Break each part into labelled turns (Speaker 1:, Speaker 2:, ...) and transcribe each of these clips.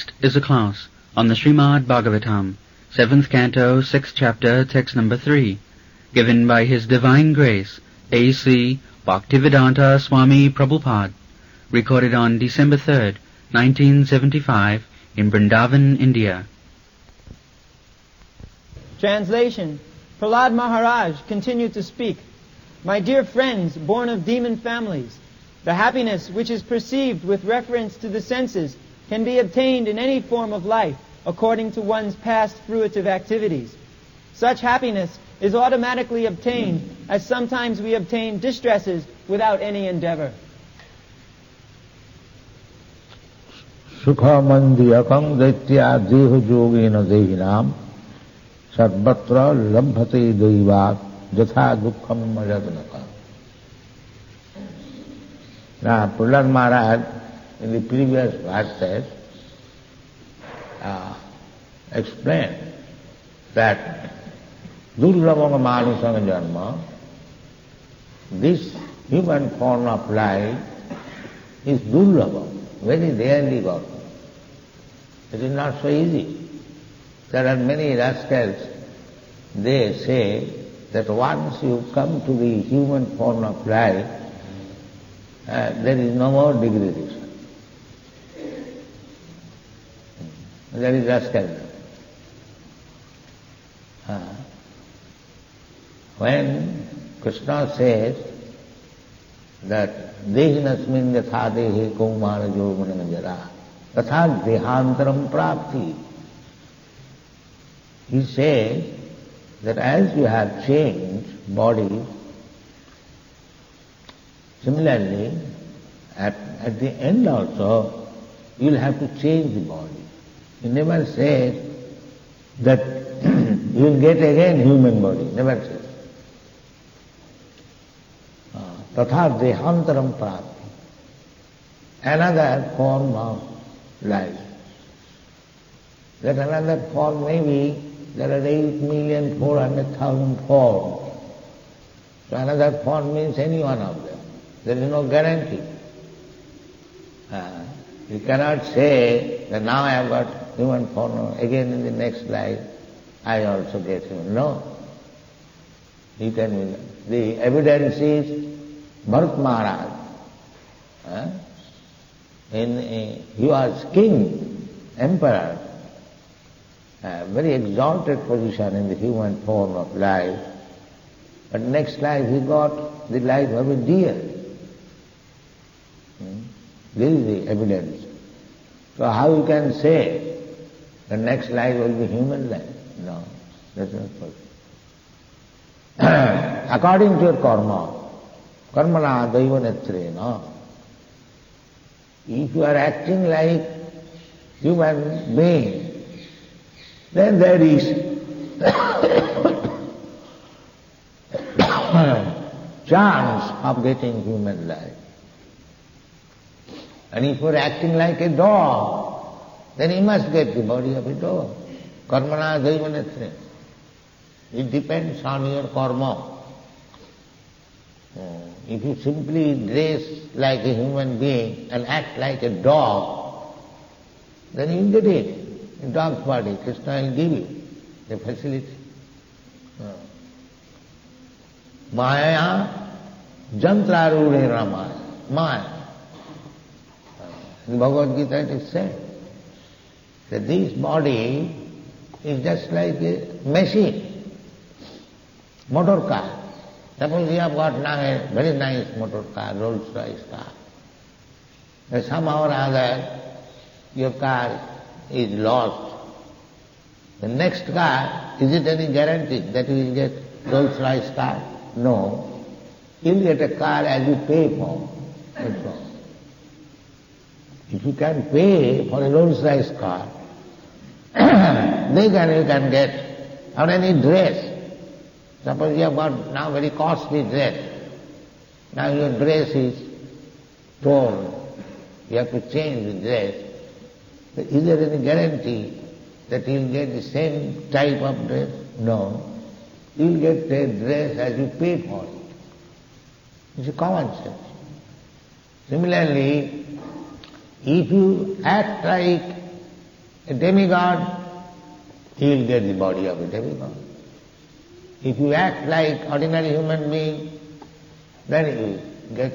Speaker 1: Next is a class on the Srimad Bhagavatam, 7th Canto, 6th Chapter, Text number 3, given by His Divine Grace, A.C. Bhaktivedanta Swami Prabhupada, recorded on December 3rd, 1975, in Vrindaban, India.
Speaker 2: Translation. Prahlada Maharaja continued to speak. My dear friends, born of demon families, the happiness which is perceived with reference to the senses can be obtained in any form of life according to one's past fruitive activities. Such happiness is automatically obtained, as sometimes we obtain distresses without any endeavor.
Speaker 3: Sukhamandiyakam daitya deha yogena dehinam sarvatra labhate daivat jatha dukkham majatanaka. Now, Prahlada Maharaj in the previous verses explained that Durlabha Manusanga Janma, this human form of life is Durlabha, very rarely got. It is not so easy. There are many rascals, they say that once you come to the human form of life, there is no more degradation. That is rascal. When Krishna says that Dehinasmin yatha dehe kaumara jovana jara tatha dehantaram prapti, he says that as you have changed body, similarly, at the end also, you will have to change the body. He never says that you will get again human body, never says. Tatha dehantaram prapti, another form of life. That another form may be, there are 8,400,000 forms. So another form means any one of them. There is no guarantee. You cannot say that now I have got human form, again in the next life I also get human. No. You can, the evidence is Bharat Maharaj. He was king, emperor, very exalted position in the human form of life. But next life he got the life of a deer. This is the evidence. So how you can say the next life will be human life? No, that's not possible. According to your karma, karmana daiva netrena, if you are acting like human being, then there is chance of getting human life. And if you are acting like a dog, then you must get the body of a dog. Karmana daivanatre. It depends on your karma. If you simply dress like a human being and act like a dog, then you get it. A dog's body, Krishna will give you the facility. Maya jantrarude ramaya. Maya. In Bhagavad Gita it is said that this body is just like a machine, motor car. Suppose you have got now a very nice motor car, Rolls-Royce car. But somehow or other your car is lost. The next car, is it any guarantee that you will get Rolls-Royce car? No. You will get a car as you pay for. That's all. If you can pay for a Rolls-Royce car, then you can get or any dress. Suppose you have got now very costly dress. Now your dress is torn. You have to change the dress. But is there any guarantee that you will get the same type of dress? No. You will get a dress as you pay for it. It's a common sense. Similarly, if you act like a demigod, he will get the body of a demigod. If you act like ordinary human being, then you get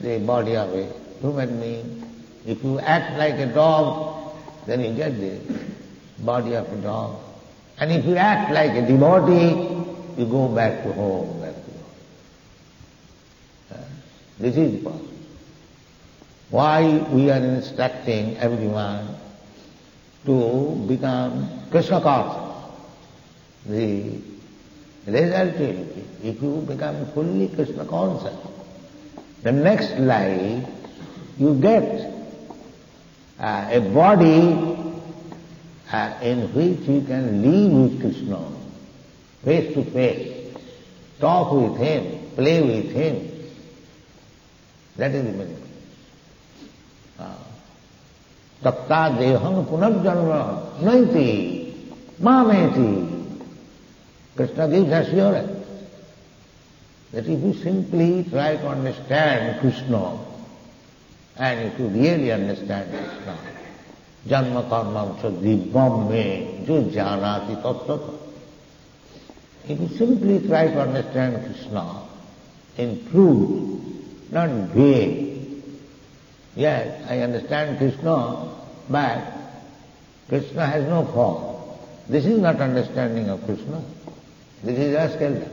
Speaker 3: the body of a human being. If you act like a dog, then you get the body of a dog. And if you act like a devotee, you go back to home, This is the point. Why we are instructing everyone to become Krishna conscious. The result will be, if you become fully Krishna conscious, the next life you get a body in which you can live with Krishna, face to face, talk with him, play with him. That is the meaning. Tapta deham punarjanma naiti mameti. Krishna gives assurance that if you simply try to understand Krishna, and if you really understand Krishna, janma karma divam me jo janati tattva. If you simply try to understand Krishna in truth, not vague. Yes, I understand Krishna, but Krishna has no form. This is not understanding of Krishna. This is rascal.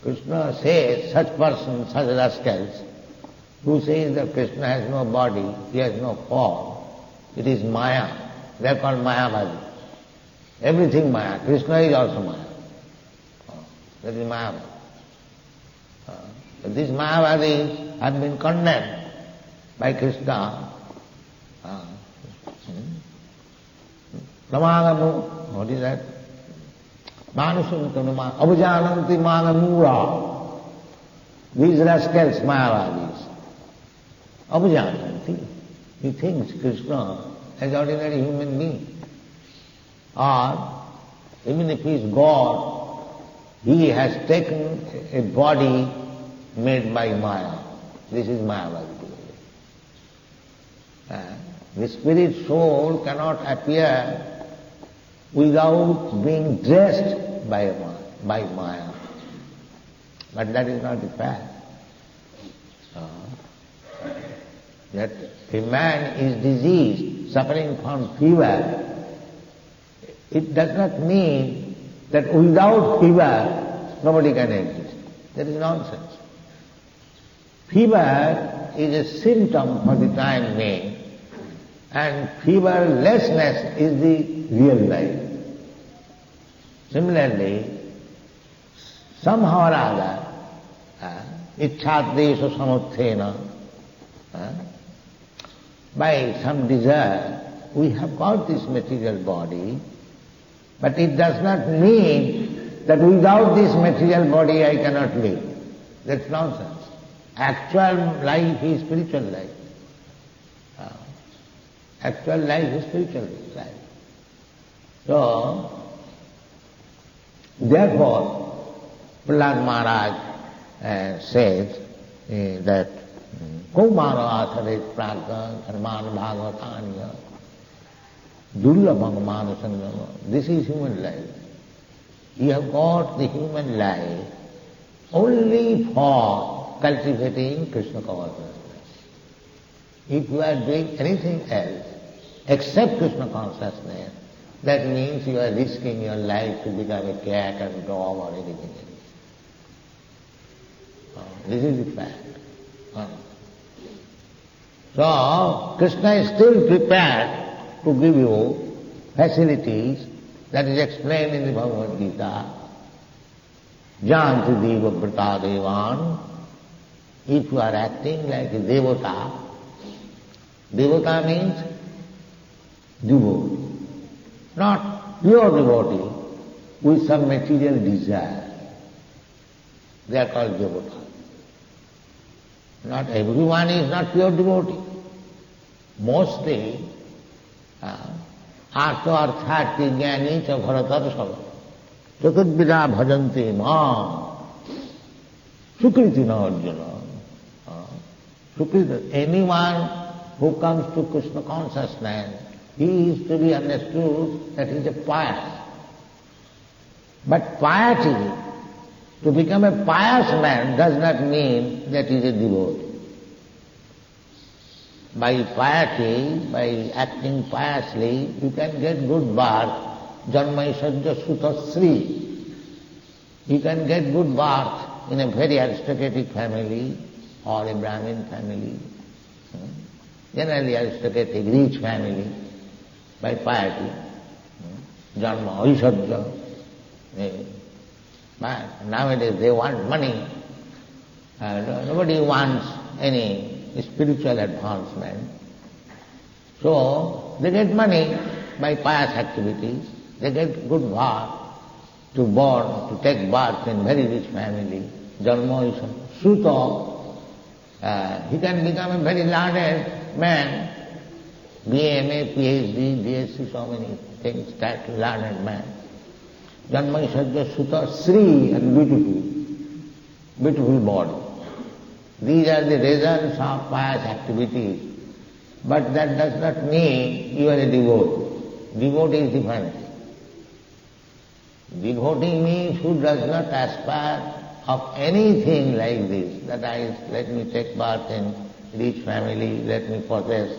Speaker 3: Krishna says, such persons, such rascals, who says that Krishna has no body, he has no form, it is Maya. They are called Mayavadi. Everything Maya. Krishna is also Maya. That is Mayavadi. But these Mayavadis have been condemned by Krishna. Namagamu, what is that? Manushantanuma, Abhujananti Magamura. These rascals, Mayavadis. Abhujananti. He thinks Krishna as ordinary human being. Or, even if he is God, he has taken a body made by Maya. This is Mayavadi. The spirit soul cannot appear without being dressed by Maya. But that is not the fact. That a man is diseased, suffering from fever, it does not mean that without fever nobody can exist. That is nonsense. Fever is a symptom for the time being, and feverlessness is the real life. Similarly, somehow or other, ichchadesha samuthena, by some desire, we have got this material body, but it does not mean that without this material body I cannot live. That's nonsense. Actual life is spiritual life. Actual life is spiritual life. So, therefore, Prahlada Maharaj says that Kaumara atharet pragga dharman bhagavatanya dullabhang manasangama. This is human life. You have got the human life only for cultivating Krishna consciousness. If you are doing anything else except Krishna consciousness, that means you are risking your life to become a cat or a dog or anything else. This is the fact. So, Krishna is still prepared to give you facilities that is explained in the Bhagavad Gita. Janti deva vrta devan. If you are acting like a devata, devata means devotee, not pure devotee with some material desire. They are called devata. Not everyone is not pure devotee. Mostly, artha arthati jnani cha bharatarsava chaturvida bhajanti ma sukriti na arjuna. Sukriti, anyone who comes to Krishna consciousness, he is to be understood that he is a pious. But piety, to become a pious man does not mean that he is a devotee. By piety, by acting piously, you can get good birth, janmaisajya suta sri. You can get good birth in a very aristocratic family or a Brahmin family, generally aristocratic, rich family, by piety, janma, aishadya. But nowadays they want money. Nobody wants any spiritual advancement. So they get money by pious activities. They get good birth to take birth in very rich family. Janma is suta. He can become a very learned man. BA, MA, PhD, DSc, so many things, that learned man. Janma is sajya suta sri and beautiful body. These are the results of pious activities. But that does not mean you are a devotee. Devotee is different. Devotee means who does not aspire of anything like this, that let me take birth in rich family, let me possess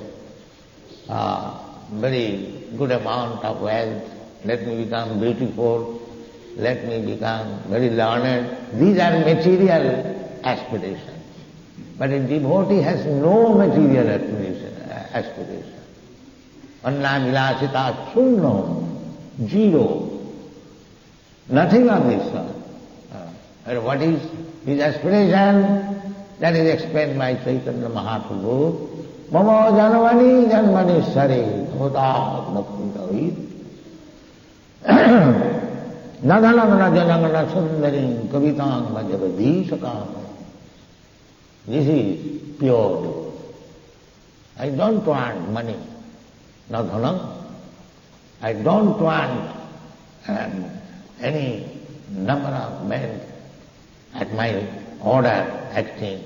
Speaker 3: very good amount of wealth, let me become beautiful, let me become very learned. These are material aspirations. But a devotee has no material aspiration. Anna vilasita shunno, zero. Nothing of this sort. And what is his aspiration? That is explained by Chaitanya Mahaprabhu. Mama janmani janmani sare bhuta bhakti nadhanam najanangana sundarim kavitang vajavadishakam. This is pure devotee. I don't want money, nadhanam. I don't want any number of men at my order acting.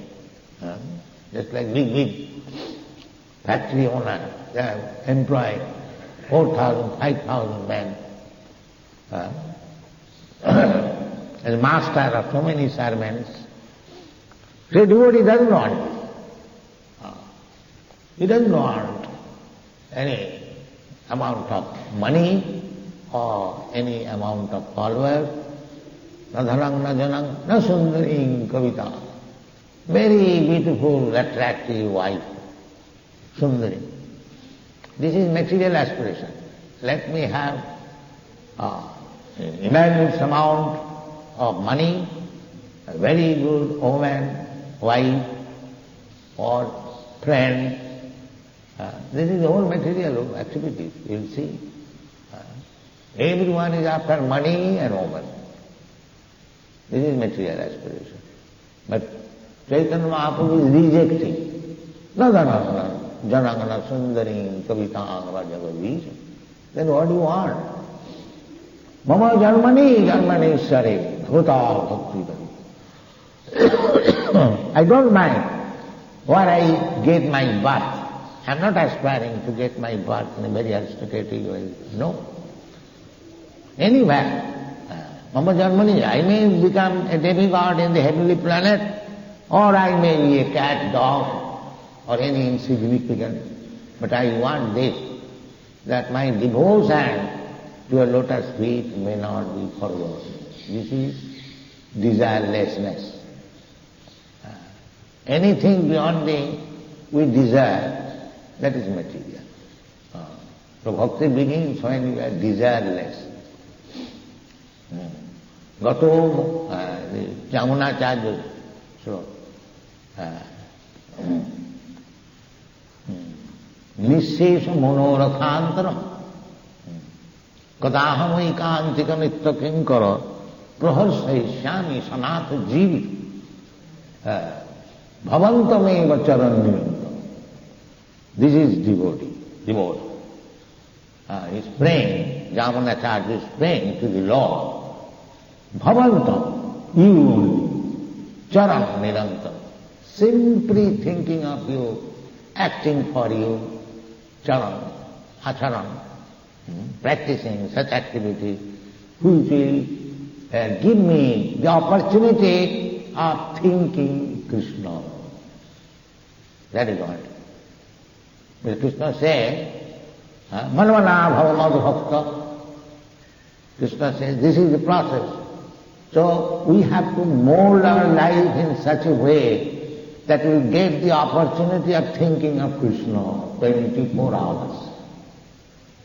Speaker 3: Just like big factory owner, they have employed 4,000, 5,000 men. As master of so many servants. So devotee doesn't want. He doesn't want any amount of money or any amount of followers. Na dhanang, na janang, na sundaring kavita. Very beautiful, attractive wife. Sundari. This is material aspiration. Let me have immense amount of money, a very good woman, wife, or friend. This is all material activities, you will see. Everyone is after money and woman. This is material aspiration. But Chaitanya Mahaprabhu is rejecting. Nadhanana, janangana, sundaring, kavitang, vajavadisha. Then what do you want? Mama janmani sare, bhuta bhakti. I don't mind where I get my birth. I am not aspiring to get my birth in a very aristocratic way. No. Anywhere. Mama janmani, I may become a demigod in the heavenly planet, or I may be a cat, dog, or any insignificant. But I want this, that my devotion to a lotus feet may not be forgotten. This is desirelessness. Anything beyond we desire, that is material. So bhakti begins when you are desireless. Gato, Yamunacharya sloka. Nishesha monorathantaram kadaham ekantika nitya kinkara praharsayashyami sanatha jivi bhavantameva charannivantam. This is devotee. He's praying, Yamunacharya is praying to the Lord. Bhavantam, you only, charan nirantam, simply thinking of you acting for you, charan, acharan, practicing such activity, which will give me the opportunity of thinking Krishna. That is what. Because Krishna says, Manvana bhavamad bhakta. Krishna says, this is the process. So we have to mold our life in such a way that we get the opportunity of thinking of Krishna 24 hours.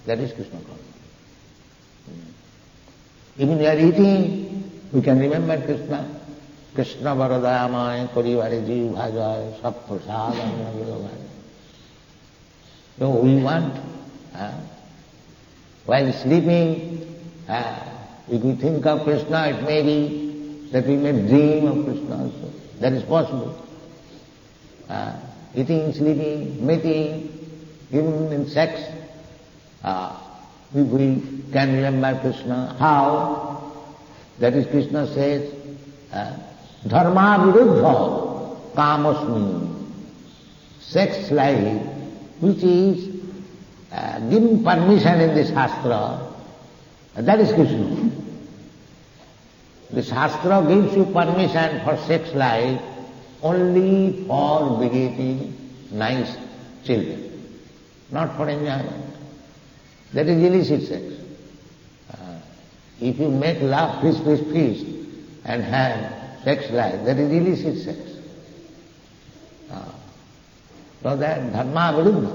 Speaker 3: That is Krishna consciousness. Even we are eating, we can remember Krishna. Krishna varadayamaya korivari jiv bhajaya sab prasadam. So we want, while sleeping, if we think of Krishna, it may be that we may dream of Krishna also. That is possible. Eating, sleeping, mating, even in sex, if we can remember Krishna. How? That is, Krishna says, dharma viruddha kamasmi. Sex life, which is given permission in the Shastra, that is Krishna. The Shastra gives you permission for sex life only for begetting nice children, not for enjoyment. That is illicit sex. If you make love, feast, and have sex life, that is illicit sex. So that dharma viruddha.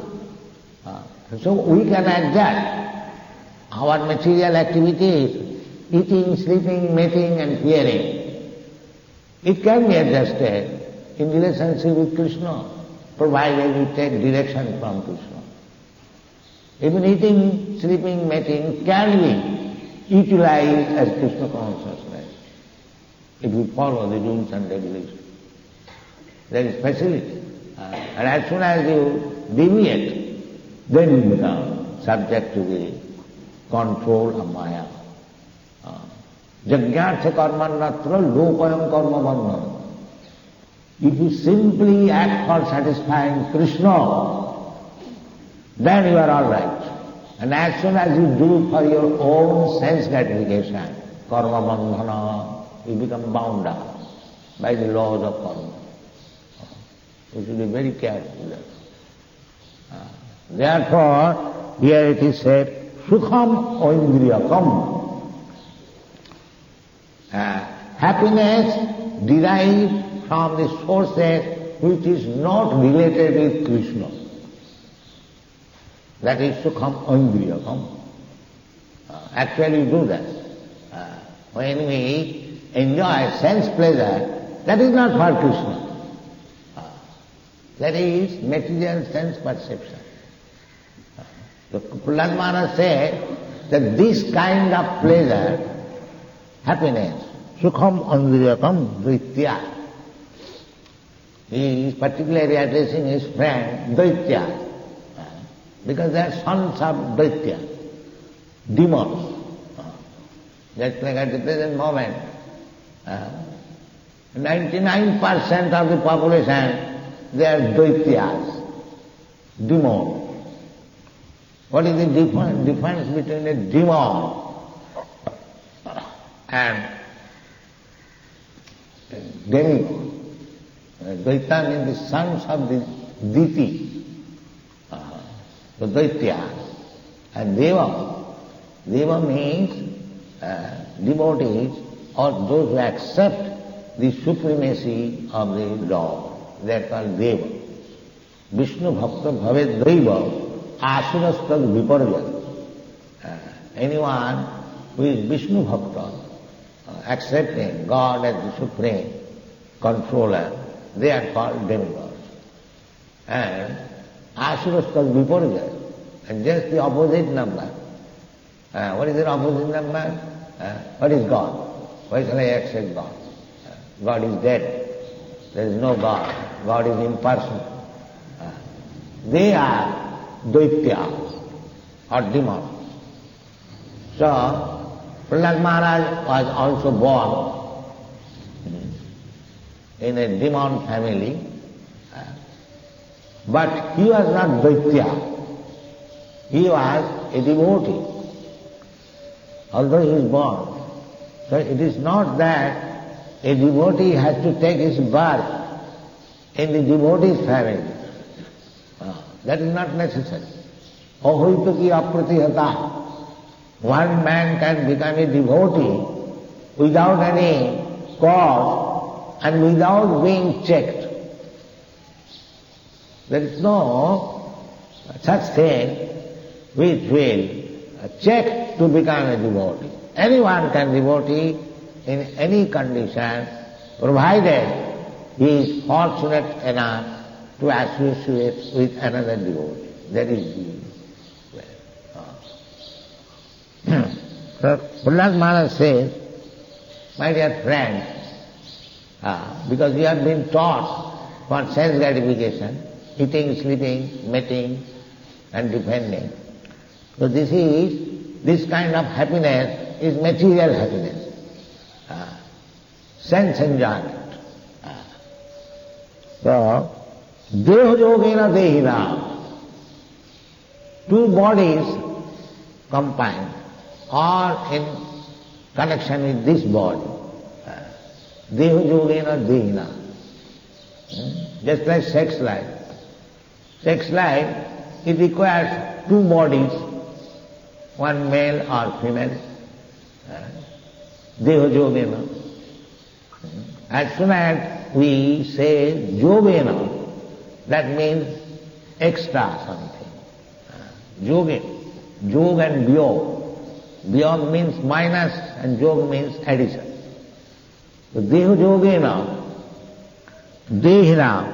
Speaker 3: So we can adjust our material activities, eating, sleeping, mating and hearing. It can be adjusted in relationship with Krishna, provided we take direction from Krishna. Even eating, sleeping, mating can be utilized as Krishna consciousness if we follow the rules and regulations. There is facility. And as soon as you deviate, then you become subject to the control of Maya. Jagyartha karmanatra lopayam karma bandhana. If you simply act for satisfying Krishna, then you are all right. And as soon as you do for your own sense gratification, karma bandhana, you become bound up by the laws of karma. You should be very careful. Therefore, here it is said, sukham oindriyakam. Happiness derived from the sources which is not related with Krishna. That is sukham oindriyakam. Actually do that. When we enjoy sense pleasure, that is not for Krishna. That is material sense perception. The Prahlada Maharaja said that this kind of pleasure, happiness, sukham andriyakam dvaitya. He is particularly addressing his friend Daitya, because they are sons of Daitya, demons. Just like at the present moment, 99% of the population, they are Daityas, demons. What is the difference between a demon and demigod? Daitya means the sons of the Diti, the Daityas. And Deva. Deva means devotees or those who accept the supremacy of the Lord. They are called Deva. Vishnu Bhakta Bhaved Daiva Asurastad Viparya. Anyone who is Vishnu Bhakta, accepting God as the supreme controller, they are called demigods. And Asurastad Viparya, and just the opposite number. What is the opposite number? What is God? Why shall I accept God? God is dead. There is no God. God is impersonal. They are Daityas or demons. So, Prahlada Maharaj was also born in a demon family. But he was not Daitya. He was a devotee, although he is born. So it is not that a devotee has to take his birth in the devotee's family. That is not necessary. Ahoitaki apratihata. One man can become a devotee without any cause and without being checked. There is no such thing which will check to become a devotee. Anyone can devotee in any condition, provided he is fortunate enough to associate with another devotee. That is the way. So Prahlada Maharaja says, my dear friend, because we have been taught for sense gratification, eating, sleeping, mating and depending. So this kind of happiness is material happiness, sense enjoyment. So, deha yogena dehina, two bodies combined or in connection with this body. Deha yogena dehina. Just like sex life. Sex life, it requires two bodies, one male or female. Deha yogena. As soon as we say yogena, that means extra something. Yog and vyog. Vyog means minus and yog means addition. So deha yogena, dehina,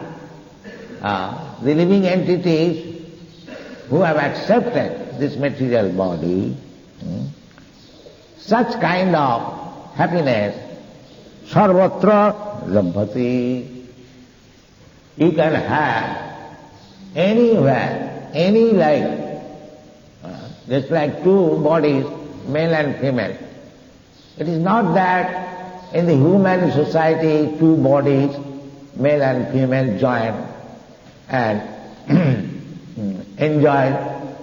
Speaker 3: the living entities who have accepted this material body, such kind of happiness, sarvatra labhati, you can have anywhere, any life, just like two bodies, male and female. It is not that in the human society two bodies, male and female, join and enjoy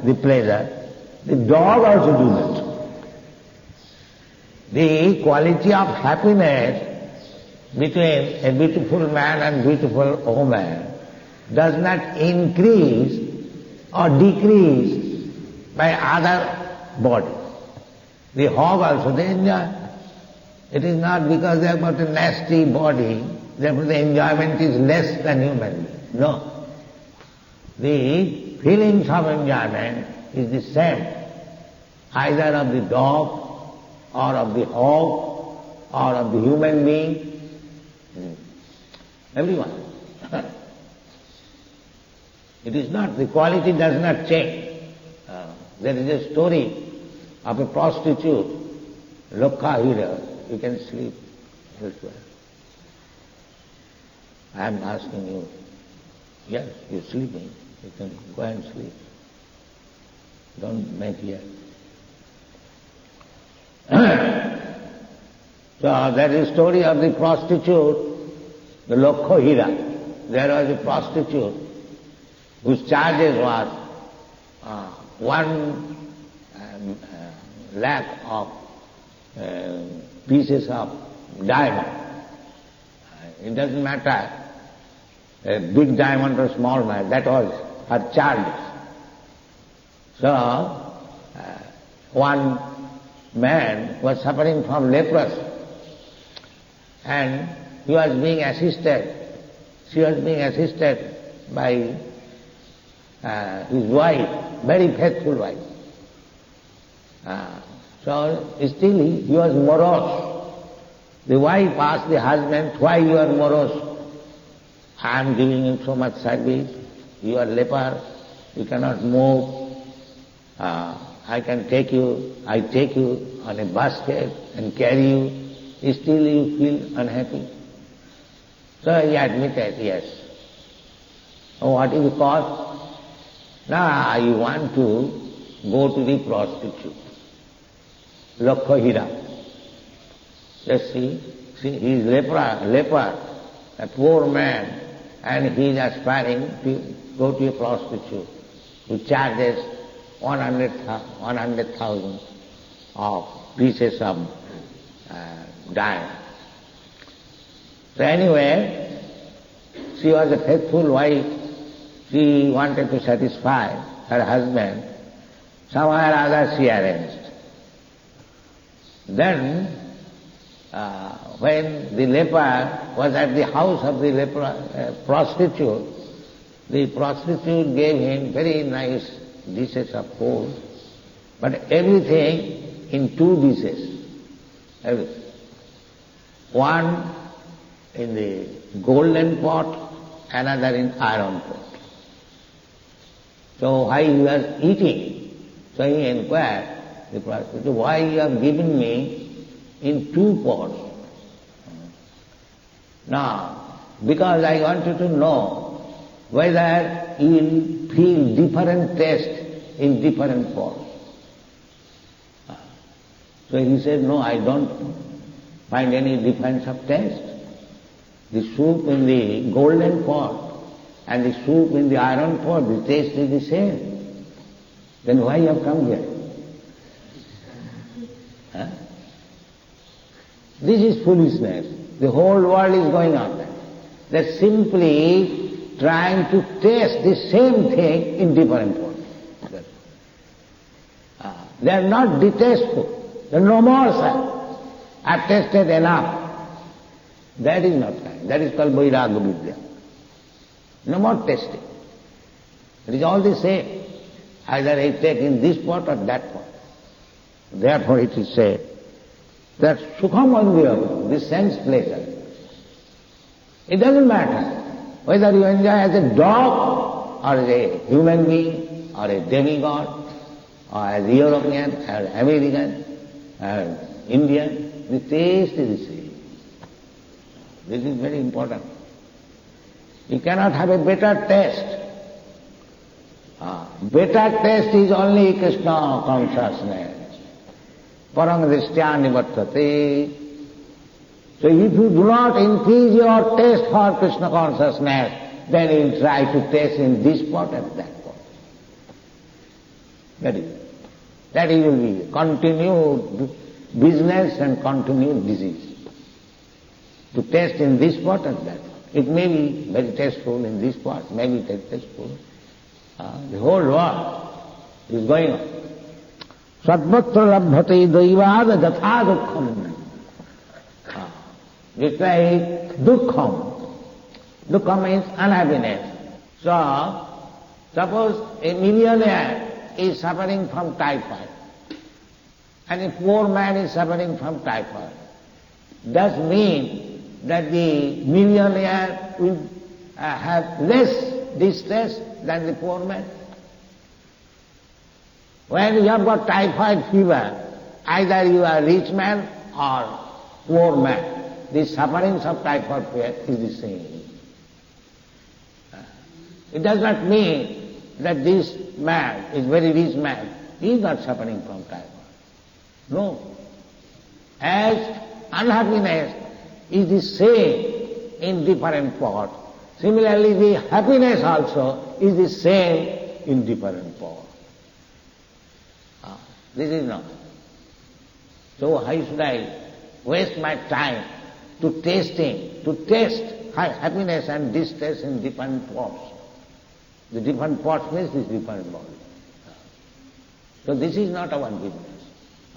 Speaker 3: the pleasure. The dog also do that. The quality of happiness between a beautiful man and beautiful woman does not increase or decrease by other bodies. The hog also, they enjoy. It is not because they have got a nasty body, therefore the enjoyment is less than human being. No. The feelings of enjoyment is the same, either of the dog or of the hog or of the human being. Everyone. It is not, the quality does not change. There is a story of a prostitute, Lokha Hira. You can sleep elsewhere. I am asking you, yes, you're sleeping, you can go and sleep. Don't make here. So there is a story of the prostitute, the Lokha Hira. There was a prostitute whose charges was 1 lakh of pieces of diamond. It doesn't matter, a big diamond or small diamond, that was her charges. So, one man was suffering from leprosy and he was being assisted, she was being assisted by his wife, very faithful wife. So still he was morose. The wife asked the husband, why you are morose? I am giving you so much service, you are leper, you cannot move. I take you on a basket and carry you, still you feel unhappy. So he admitted, yes. Oh, what is the cause? Now you want to go to the prostitute, Lokha Hira. Just see, he is leper, a poor man, and he is aspiring to go to a prostitute who charges 100,000 of pieces of diamond. So anyway, she was a faithful wife. She wanted to satisfy her husband. Somehow or other she arranged. Then, when the leper was at the house of the prostitute, the prostitute gave him very nice dishes of food, but everything in two dishes. Everything. One in the golden pot, another in iron pot. So while he was eating, so he inquired the prostitute, why you have given me in two pots? Now, because I wanted to know whether you will feel different taste in different pots. So he said, no, I don't find any difference of taste. The soup in the golden pot and the soup in the iron pot, the taste is the same. Then why you have come here? Huh? This is foolishness. The whole world is going on that. They're simply trying to taste the same thing in different pots. They are not distasteful. There are no more, sir. I've tasted enough. That is not kind. That is called Vairagya Vidya. No more tasting. It is all the same. Either I take in this pot or that pot. Therefore it is said that Sukham Anviyam, this sense pleasure, it doesn't matter whether you enjoy as a dog or as a human being or a demigod or as European or American or Indian, the taste is the same. This is very important. You cannot have a better taste. Better taste is only Krishna consciousness. Parangrishtya nivartate. So if you do not increase your taste for Krishna consciousness, then you will try to taste in this pot and that pot. That is it. That will be continued business and continued disease. To taste in this pot and that pot. It may be very tasteful in this pot, may be very tasteful. The whole world is going on. Satvatra labhate daivada jatha dukkham. It's like dukkham. Dukkham means unhappiness. So, suppose a millionaire is suffering from typhoid and a poor man is suffering from typhoid. Does mean that the millionaire will have less distress than the poor man? When you have got typhoid fever, either you are rich man or poor man. The sufferings of typhoid fever is the same. It does not mean that this man is very rich man. He is not suffering from typhoid. No. As unhappiness is the same in different pots, similarly the happiness also is the same in different pots. This is not. So why should I waste my time to taste happiness and distress in different pots? The different pots means this different body. So this is not our business.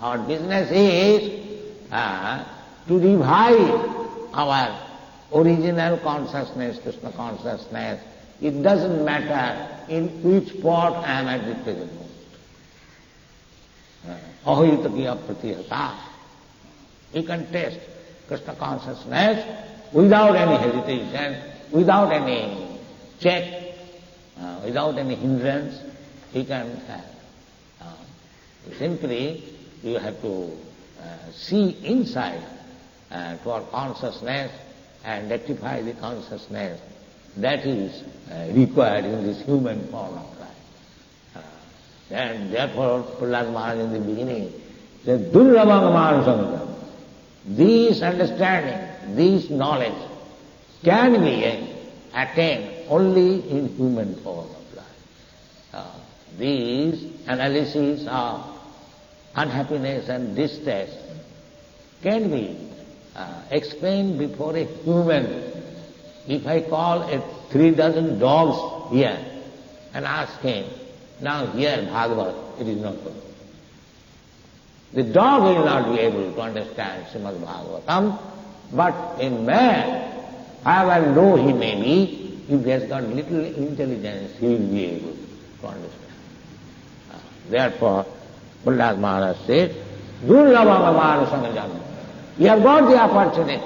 Speaker 3: Our business is to revive our original consciousness, Krishna consciousness. It doesn't matter in which pot I am at the present moment. Ahoyitakiya pratihata. You can taste Krishna consciousness without any hesitation, without any check, without any hindrance. You can have. Simply you have to see inside to our consciousness and rectify the consciousness that is required in this human form of life. And therefore Prahlada Maharaja in the beginning said, Durlabham Manasangam. This understanding, this knowledge can be attain only in human form of life. These analyses of unhappiness and distress can be explained before a human. If I call 3,000 dogs here and ask him, now hear Bhagavad, it is not possible. The dog will not be able to understand Srimad Bhagavatam, but a man, however low he may be, if he has got little intelligence, he will be able to understand. Therefore, Prahlada Maharaja said, Durlabham Amara Samajam. You have got the opportunity.